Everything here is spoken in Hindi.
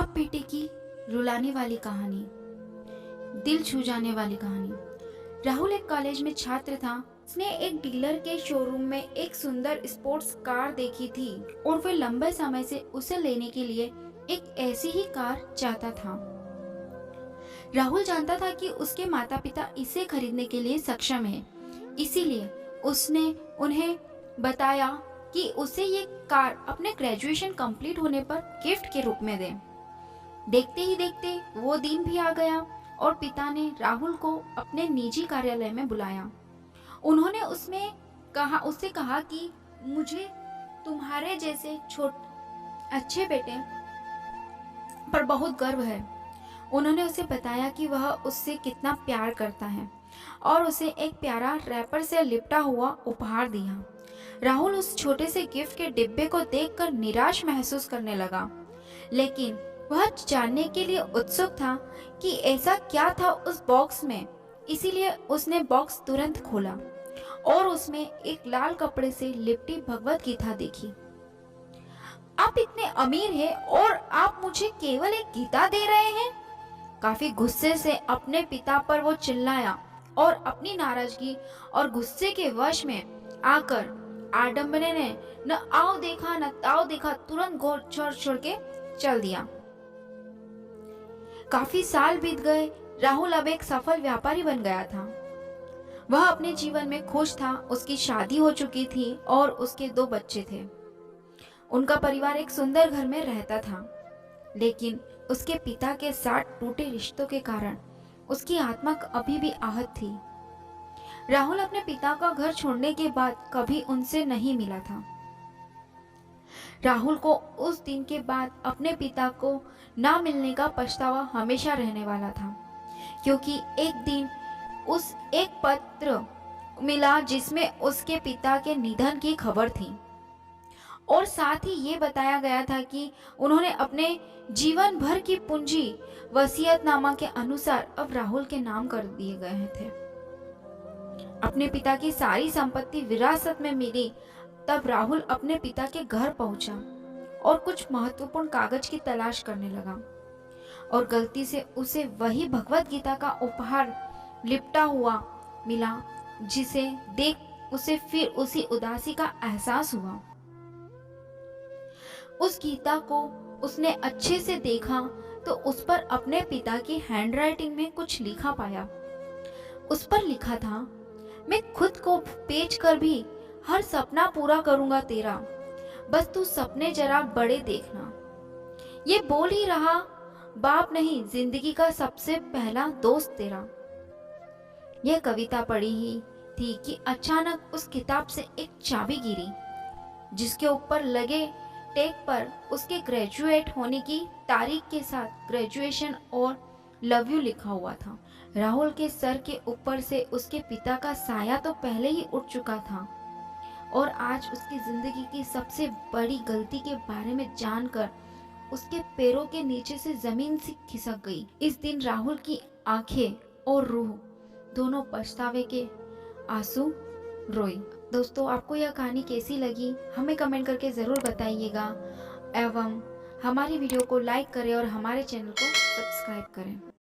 बाप बेटे की रुलाने वाली कहानी, दिल छू जाने वाली कहानी। राहुल एक कॉलेज में छात्र था। उसने एक डीलर के शोरूम में एक सुंदर स्पोर्ट्स कार देखी थी और वह लंबे समय से उसे लेने के लिए एक ऐसी ही कार चाहता था। राहुल जानता था कि उसके माता पिता इसे खरीदने के लिए सक्षम हैं, इसीलिए उसने उन्हें बताया कि उसे ये कार अपने ग्रेजुएशन कंप्लीट होने पर गिफ्ट के रूप में दें। देखते ही देखते वो दिन भी आ गया और पिता ने राहुल को अपने निजी कार्यालय में बुलाया। उन्होंने उससे कहा कि मुझे तुम्हारे जैसे अच्छे बेटे पर बहुत गर्व है। उन्होंने उसे बताया कि वह उससे कितना प्यार करता है और उसे एक प्यारा रैपर से लिपटा हुआ उपहार दिया। राहुल उस छोटे से गिफ्ट के डिब्बे को देखकर निराश महसूस करने लगा, लेकिन वह जानने के लिए उत्सुक था कि ऐसा क्या था उस बॉक्स में। इसीलिए उसने बॉक्स तुरंत खोला और उसमें एक लाल कपड़े से लिपटी भगवत गीता देखी। आप इतने अमीर हैं और आप मुझे केवल एक गीता दे रहे हैं? काफी गुस्से से अपने पिता पर वो चिल्लाया और अपनी नाराजगी और गुस्से के वश में आकर आडम्बरे ने न आओ देखा न ताओ देखा तुरंत गोल छोड़ के चल दिया। काफी साल बीत गए। राहुल अब एक सफल व्यापारी बन गया था। वह अपने जीवन में खुश था। उसकी शादी हो चुकी थी और उसके 2 बच्चे थे। उनका परिवार एक सुंदर घर में रहता था, लेकिन उसके पिता के साथ टूटे रिश्तों के कारण उसकी आत्मा अभी भी आहत थी। राहुल अपने पिता का घर छोड़ने के बाद कभी उनसे नहीं मिला था। राहुल को उस दिन के बाद अपने पिता को ना मिलने का पछतावा हमेशा रहने वाला था, क्योंकि एक दिन उस एक पत्र मिला जिसमें उसके पिता के निधन की खबर थी और साथ ही ये बताया गया था कि उन्होंने अपने जीवन भर की पूंजी वसीयतनामा के अनुसार अब राहुल के नाम कर दिए गए थे। अपने पिता की सारी संपत्ति विरासत में मिली तब राहुल अपने पिता के घर पहुंचा और कुछ महत्वपूर्ण कागज की तलाश करने लगा और गलती से उसे वही भगवत गीता का उपहार लिपटा हुआ मिला, जिसे देख उसे फिर उसी उदासी का एहसास हुआ। उस गीता को उसने अच्छे से देखा तो उस पर अपने पिता की हैंडराइटिंग में कुछ लिखा पाया। उस पर लिखा था, मैं खुद को बेच कर भी हर सपना पूरा करूंगा तेरा, बस तू सपने जरा बड़े देखना। ये बोल ही रहा बाप नहीं, जिंदगी का सबसे पहला दोस्त तेरा। यह कविता पढ़ी ही थी कि अचानक उस किताब से एक चाबी गिरी, जिसके ऊपर लगे टैग पर उसके ग्रेजुएट होने की तारीख के साथ ग्रेजुएशन और लव यू लिखा हुआ था। राहुल के सर के ऊपर से उसके पिता का साया तो पहले ही उठ चुका था और आज उसकी जिंदगी की सबसे बड़ी गलती के बारे में जानकर उसके पैरों के नीचे से जमीन सी खिसक गई। इस दिन राहुल की आंखें और रूह दोनों पछतावे के आंसू रोई। दोस्तों, आपको यह कहानी कैसी लगी हमें कमेंट करके ज़रूर बताइएगा एवं हमारी वीडियो को लाइक करें और हमारे चैनल को सब्सक्राइब करें।